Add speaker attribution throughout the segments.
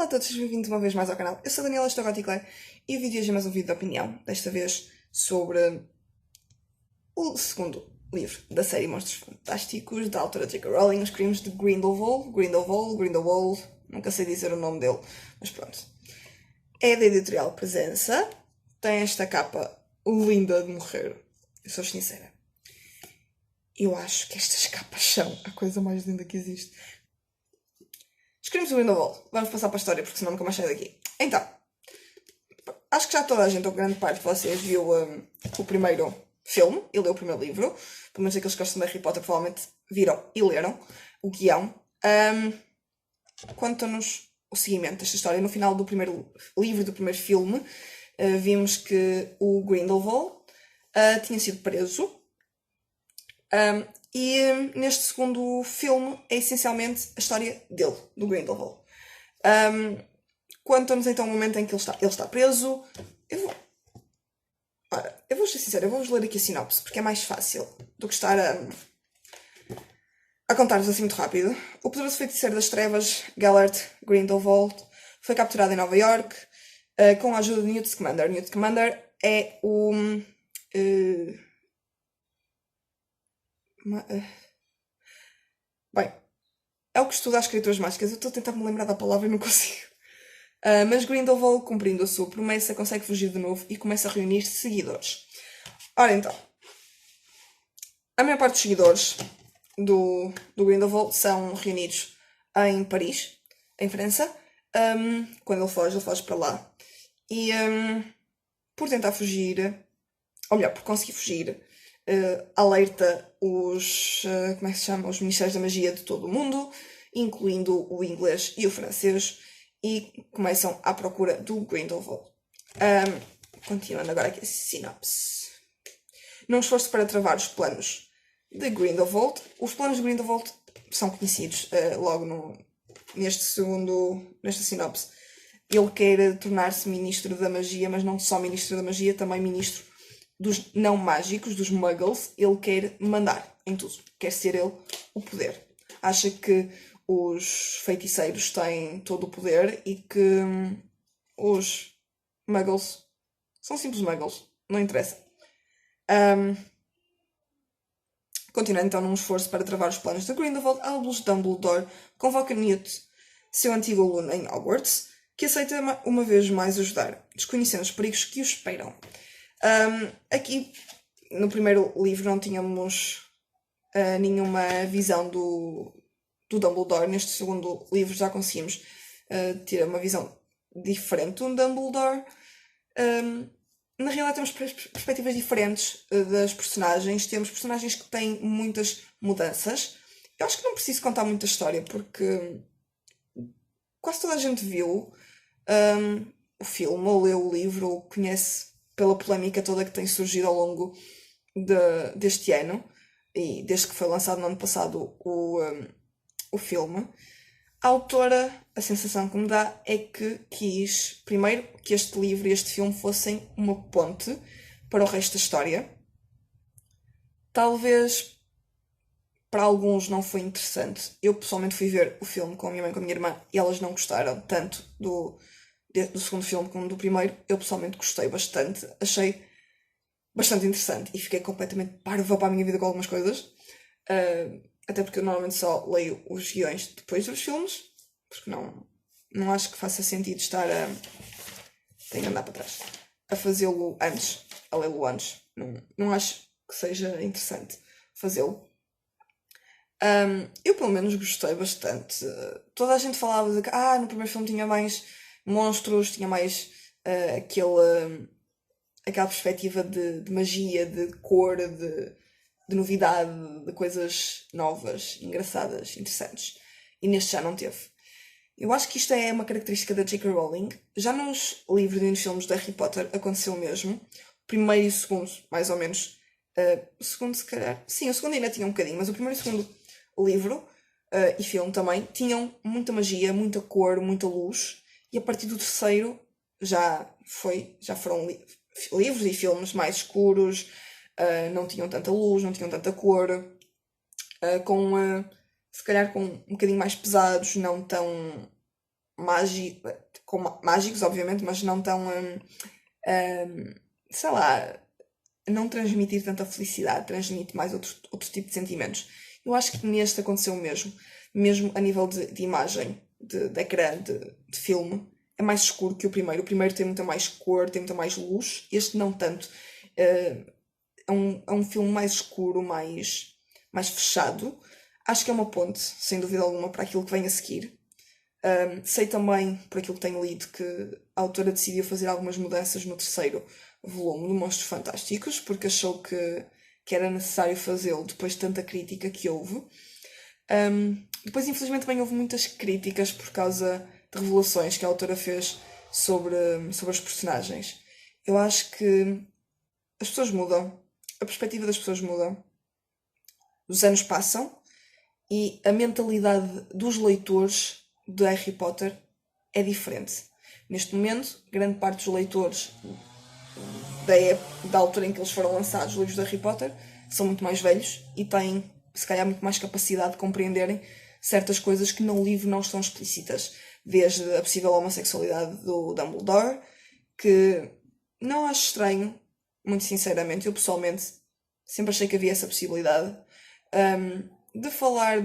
Speaker 1: a todos, bem-vindos uma vez mais ao canal. Eu sou a Daniela Estagoticler e o vídeo hoje é mais um vídeo de opinião, desta vez sobre o segundo livro da série Monstros Fantásticos, da autora J.K. Rowling, Os Crimes de Grindelwald, nunca sei dizer o nome dele, mas pronto. É da editorial Presença, tem esta capa linda de morrer, eu sou sincera. Eu acho que estas capas são a coisa mais linda que existe. Os Crimes de Grindelwald. Vamos passar para a história, porque senão nunca mais saio daqui. Então, acho que já toda a gente, ou grande parte de vocês, viu o primeiro filme e leu o primeiro livro. Pelo menos aqueles que gostam de Harry Potter provavelmente viram e leram o guião. Conta-nos o seguimento desta história. No final do primeiro livro, do primeiro filme, vimos que o Grindelwald tinha sido preso. E neste segundo filme é essencialmente a história dele, do Grindelwald. Conta-nos então o momento em que ele está preso. Eu vou ser sincera, eu vou-vos ler aqui a sinopse, porque é mais fácil do que estar a contar-vos assim muito rápido. O poderoso feiticeiro das trevas, Gellert Grindelwald, foi capturado em Nova York com a ajuda de Newt Scamander. Newt Scamander é o... Bem, é o que estuda as criaturas mágicas. Eu estou a tentar me lembrar da palavra e não consigo. Mas Grindelwald, cumprindo a sua promessa, consegue fugir de novo e começa a reunir seguidores. Ora então, a maior parte dos seguidores do Grindelwald são reunidos em Paris, em França. Quando ele foge para lá. E por tentar fugir, ou melhor, por conseguir fugir, alerta os, como é que se chama? Os Ministérios da Magia de todo o mundo, incluindo o inglês e o francês, e começam à procura do Grindelwald. Continuando agora aqui a sinopse. Num esforço para travar os planos de Grindelwald, os planos de Grindelwald são conhecidos logo nesta sinopse. Ele quer tornar-se Ministro da Magia, mas não só Ministro da Magia, também Ministro dos não mágicos, dos muggles. Ele quer mandar em tudo. Quer ser ele o poder. Acha que os feiticeiros têm todo o poder e que os muggles são simples muggles. Não interessa. Continuando então num esforço para travar os planos de Grindelwald, Albus Dumbledore convoca Newt, seu antigo aluno em Hogwarts, que aceita uma vez mais ajudar, desconhecendo os perigos que o esperam. Aqui, no primeiro livro, não tínhamos nenhuma visão do Dumbledore. Neste segundo livro já conseguimos ter uma visão diferente do Dumbledore. Na realidade temos perspectivas diferentes das personagens. Temos personagens que têm muitas mudanças. Eu acho que não preciso contar muita história, porque quase toda a gente viu o filme, ou leu o livro, ou conhece pela polémica toda que tem surgido ao longo deste ano, e desde que foi lançado no ano passado o filme. A autora, a sensação que me dá é que quis, primeiro, que este livro e este filme fossem uma ponte para o resto da história. Talvez para alguns não foi interessante. Eu pessoalmente fui ver o filme com a minha mãe e com a minha irmã e elas não gostaram tanto do segundo filme como do primeiro. Eu pessoalmente gostei bastante, achei bastante interessante e fiquei completamente parva para a minha vida com algumas coisas. Até porque eu normalmente só leio os guiões depois dos filmes, porque não acho que faça sentido estar tenho que andar para trás. A fazê-lo antes, a lê-lo antes. Não acho que seja interessante fazê-lo. Eu pelo menos gostei bastante. Toda a gente falava de que no primeiro filme tinha mais monstros, tinha mais aquela perspectiva de magia, de cor, de novidade, de coisas novas, engraçadas, interessantes. E neste já não teve. Eu acho que isto é uma característica da J.K. Rowling. Já nos livros e nos filmes de Harry Potter aconteceu o mesmo. O primeiro e o segundo, mais ou menos. O segundo, se calhar... Sim, o segundo ainda tinha um bocadinho, mas o primeiro e o segundo livro e filme também tinham muita magia, muita cor, muita luz. E a partir do terceiro já foram livros e filmes mais escuros, não tinham tanta luz, não tinham tanta cor, se calhar com um bocadinho mais pesados, não tão mágicos, obviamente, mas não tão, sei lá, não transmitir tanta felicidade, transmite mais outro tipo de sentimentos. Eu acho que neste aconteceu o mesmo, mesmo a nível de imagem, de ecrã, de filme, é mais escuro que o primeiro. O primeiro tem muita mais cor, tem muita mais luz, este não tanto. É um filme mais escuro, mais fechado. Acho que é uma ponte, sem dúvida alguma, para aquilo que vem a seguir. Sei também, por aquilo que tenho lido, que a autora decidiu fazer algumas mudanças no terceiro volume do Monstros Fantásticos, porque achou que era necessário fazê-lo depois de tanta crítica que houve. Depois, infelizmente, também houve muitas críticas por causa de revelações que a autora fez sobre os personagens. Eu acho que as pessoas mudam, a perspectiva das pessoas muda, os anos passam e a mentalidade dos leitores de Harry Potter é diferente. Neste momento, grande parte dos leitores da altura em que eles foram lançados, os livros de Harry Potter, são muito mais velhos e têm, se calhar, muito mais capacidade de compreenderem certas coisas que no livro não estão explícitas. Desde a possível homossexualidade do Dumbledore, que não acho estranho, muito sinceramente. Eu, pessoalmente, sempre achei que havia essa possibilidade. De falar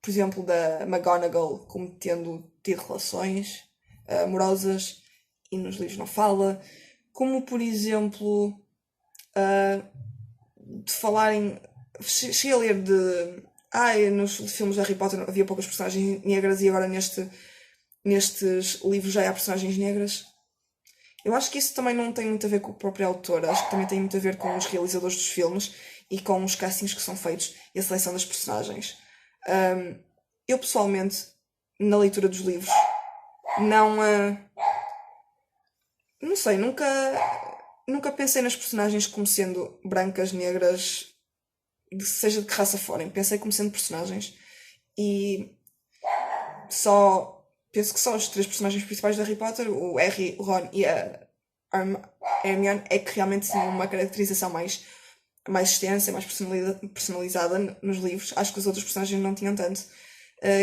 Speaker 1: por exemplo, da McGonagall como tendo tido relações amorosas e nos livros não fala. Como, por exemplo, de falarem... Cheguei a ler nos filmes de Harry Potter havia poucas personagens negras e agora nestes livros já há personagens negras. Eu acho que isso também não tem muito a ver com a própria autora, acho que também tem muito a ver com os realizadores dos filmes e com os castings que são feitos e a seleção das personagens. Eu, pessoalmente, na leitura dos livros, não sei, nunca pensei nas personagens como sendo brancas, negras, seja de que raça forem. Pensei como sendo personagens e penso que só os três personagens principais de Harry Potter, o Harry, o Ron e a Hermione, é que realmente tinham uma caracterização mais extensa, mais personalizada nos livros. Acho que os outros personagens não tinham tanto.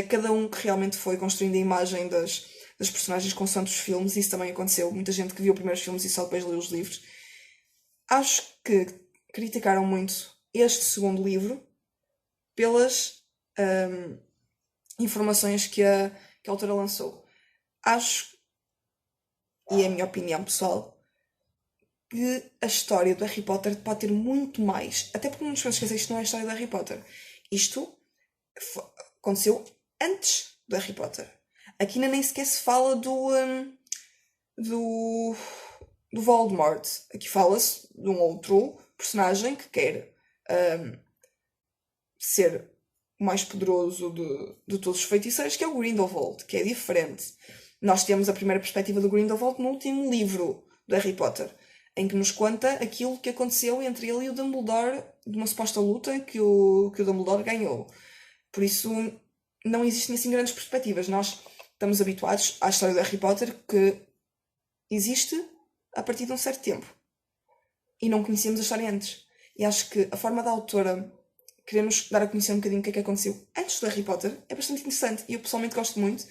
Speaker 1: Cada um que realmente foi construindo a imagem das personagens consoante os filmes, isso também aconteceu. Muita gente que viu os primeiros filmes e só depois leu os livros. Acho que criticaram muito este segundo livro pelas informações que a autora lançou. Acho, e é a minha opinião pessoal, que a história do Harry Potter pode ter muito mais. Até porque não nos podemos esquecer, isto não é a história do Harry Potter. Isto aconteceu antes do Harry Potter. Aqui ainda nem sequer se fala do Voldemort. Aqui fala-se de um outro personagem que quer ser o mais poderoso de todos os feiticeiros, que é o Grindelwald, que é diferente. Nós temos a primeira perspectiva do Grindelwald no último livro do Harry Potter, em que nos conta aquilo que aconteceu entre ele e o Dumbledore, de uma suposta luta que o Dumbledore ganhou. Por isso, não existem assim grandes perspectivas. Nós estamos habituados à história do Harry Potter, que existe a partir de um certo tempo. E não conhecíamos a história antes. E acho que a forma da autora querer-nos dar a conhecer um bocadinho o que é que aconteceu antes do Harry Potter é bastante interessante. E eu pessoalmente gosto muito.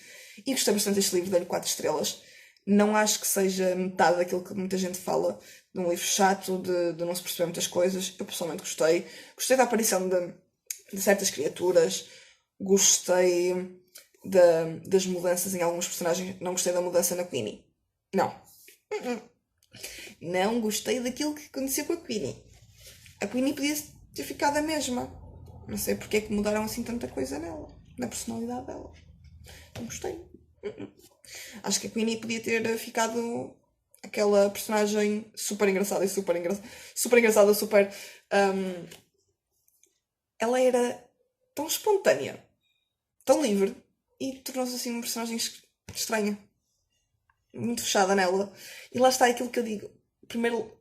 Speaker 1: E gostei bastante deste livro, dei-lhe 4 estrelas. Não acho que seja metade daquilo que muita gente fala, de um livro chato, de não se perceber muitas coisas. Eu pessoalmente gostei. Gostei da aparição de certas criaturas. Gostei das mudanças em alguns personagens. Não gostei da mudança na Queenie. Não. Não gostei daquilo que aconteceu com a Queenie. A Queenie podia ter ficado a mesma. Não sei porque é que mudaram assim tanta coisa nela. Na personalidade dela. Não gostei. Acho que a Queenie podia ter ficado aquela personagem super engraçada. Ela era tão espontânea, tão livre, e tornou-se assim uma personagem estranha, muito fechada nela. E lá está aquilo que eu digo.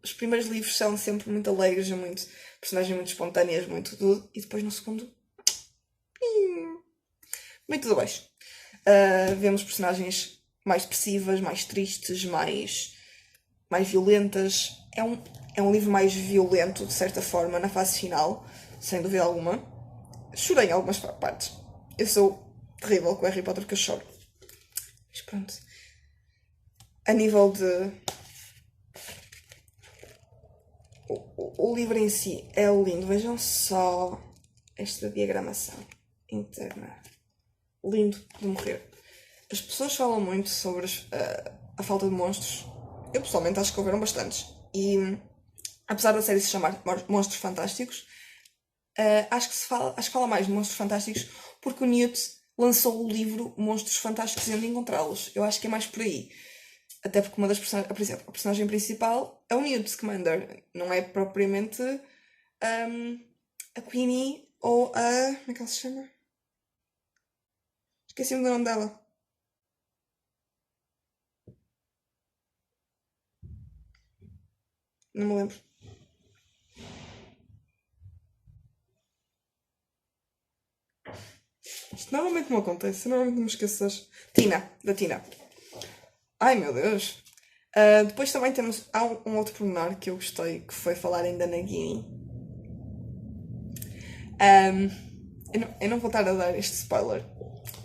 Speaker 1: Os primeiros livros são sempre muito alegres, personagens muito espontâneas, muito tudo, e depois no segundo meio tudo abaixo. Vemos personagens mais depressivas, mais tristes, mais violentas. É um livro mais violento, de certa forma, na fase final, sem dúvida alguma. Chorei em algumas partes. Eu sou terrível com o Harry Potter, que eu choro. Mas pronto. A nível de... O livro em si é lindo. Vejam só esta diagramação interna. Lindo de morrer. As pessoas falam muito sobre a falta de monstros. Eu pessoalmente acho que houveram bastantes. E apesar da série se chamar Monstros Fantásticos, acho que fala mais de Monstros Fantásticos porque o Newt lançou o livro Monstros Fantásticos e onde encontrá-los. Eu acho que é mais por aí. Até porque uma das personagens, por exemplo, a personagem principal é o Newt Scamander. Não é propriamente a Queenie ou a... Como é que ela se chama? Esqueci-me do nome dela. Não me lembro. Isto normalmente não acontece. Eu normalmente não me esqueço das... Tina. Da Tina. Ai, meu Deus. Depois também temos... Há um outro pormenor que eu gostei, que foi falarem da Nagini. Eu não vou estar a dar este spoiler,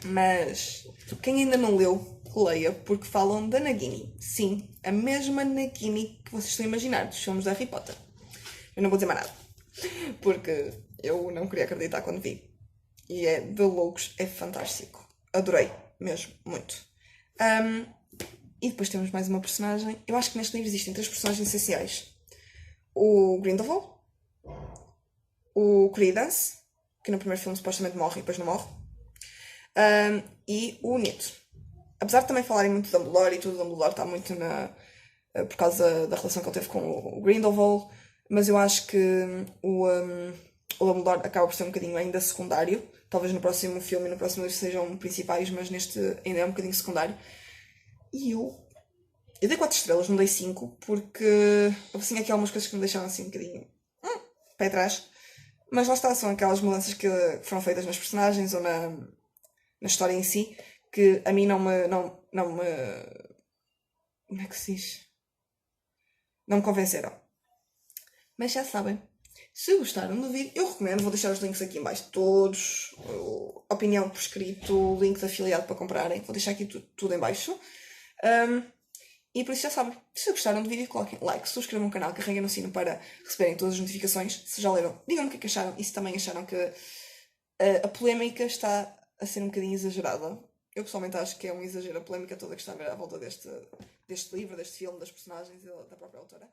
Speaker 1: mas quem ainda não leu, leia, porque falam da Nagini. Sim, a mesma Nagini que vocês estão a imaginar dos filmes de Harry Potter. Eu não vou dizer mais nada, porque eu não queria acreditar quando vi. E é de loucos, é fantástico. Adorei, mesmo, muito. E depois temos mais uma personagem. Eu acho que neste livro existem três personagens essenciais: o Grindelwald, o Credence, que no primeiro filme supostamente morre e depois não morre, e o Newt. Apesar de também falarem muito de Dumbledore e tudo, Dumbledore está muito por causa da relação que ele teve com o Grindelwald, mas eu acho que o Dumbledore acaba por ser um bocadinho ainda secundário. Talvez no próximo filme e no próximo livro sejam principais, mas neste ainda é um bocadinho secundário. E eu dei 4 estrelas, não dei 5, porque assim aqui algumas coisas que me deixaram assim um bocadinho pé atrás. Mas lá está, são aquelas mudanças que foram feitas nas personagens ou na história em si, que a mim não me. Como é que se diz? Não me convenceram. Mas já sabem. Se gostaram do vídeo, eu recomendo, vou deixar os links aqui em baixo, todos, opinião por escrito, link de afiliado para comprarem, vou deixar aqui tudo em baixo. E por isso já sabem, se gostaram do vídeo, coloquem like, subscrevam o canal, carreguem no sino para receberem todas as notificações. Se já leram, digam-me o que acharam e se também acharam que a polémica está a ser um bocadinho exagerada. Eu pessoalmente acho que é um exagero a polémica toda que está a ver à volta deste livro, deste filme, das personagens e da própria autora.